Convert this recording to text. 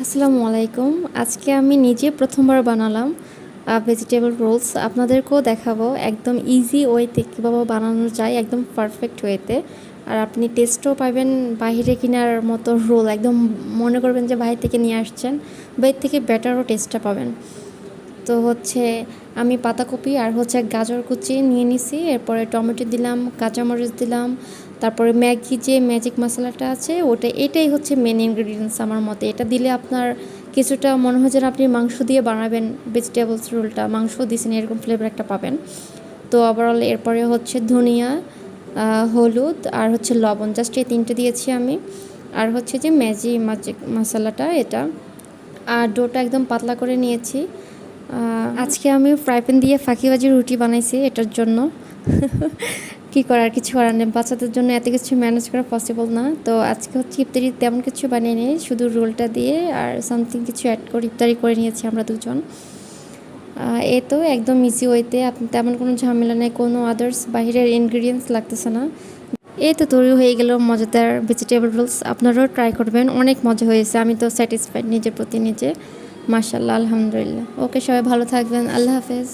আসসালামু আলাইকুম। আজকে আমি নিজে প্রথমবার বানালাম ভেজিটেবল রোলস। আপনাদেরকেও দেখাবো একদম ইজি ওয়েতে কীভাবে বানানো যায়, একদম পারফেক্ট ওয়েতে। আর আপনি টেস্টও পাবেন বাইরে কেনার মতো রোল, একদম মনে করবেন যে বাইরে থেকে নিয়ে আসছেন, বাইরে থেকে বেটারও টেস্টটা পাবেন। তো আমি পাতাকপি আর গাজর কুচি নিয়ে নিছি, এরপরে টমেটো দিলাম, কাঁচামরিচ দিলাম, তারপরে ম্যাগি যে ম্যাজিক মশলাটা আছে এটাই হচ্ছে মেন ইনগ্রিডিয়েন্টস আমার মতে। এটা দিলে আপনার কিছুটা মনে হয় যেন আপনি মাংস দিয়ে বানাবেন ভেজিটেবলস রোলটা, মাংস দিয়েছেন এরকম ফ্লেভার একটা পাবেন। তো ওভারঅল এরপরে ধনিয়া, হলুদ আর লবণ, জাস্ট এই তিনটে দিয়েছি আমি। আর যে ম্যাজিক মশলাটা এটা। আর ডোটা একদম পাতলা করে নিয়েছি। আজকে আমি ফ্রাই প্যান দিয়ে ফাঁকিবাজি রুটি বানাইছি এটার জন্য। কী করার, কিছু করার নেই, বাচ্চাদের জন্য এত কিছু ম্যানেজ করা পসিবল না। তো আজকে ইফতারি তেমন কিছু বানিয়ে নিই, শুধু রোলটা দিয়ে আর সামথিং কিছু অ্যাড করে ইফতারি করে নিয়েছি আমরা দুজন। এ তো একদম ইজি ওয়েতে, আপনি তেমন কোনো ঝামেলা নেই, কোনো আদার্স বাহিরের ইনগ্রিডিয়েন্টস লাগতেছে না। এই তো তৈরি হয়ে গেল মজাদার ভেজিটেবল রোলস। আপনারাও ট্রাই করবেন, অনেক মজা হয়েছে। আমি তো স্যাটিসফাইড নিজের প্রতি নিজে। মাশাআল্লাহ, আলহামদুলিল্লাহ। ওকে, সবাই ভালো থাকবেন। আল্লাহ হাফেজ।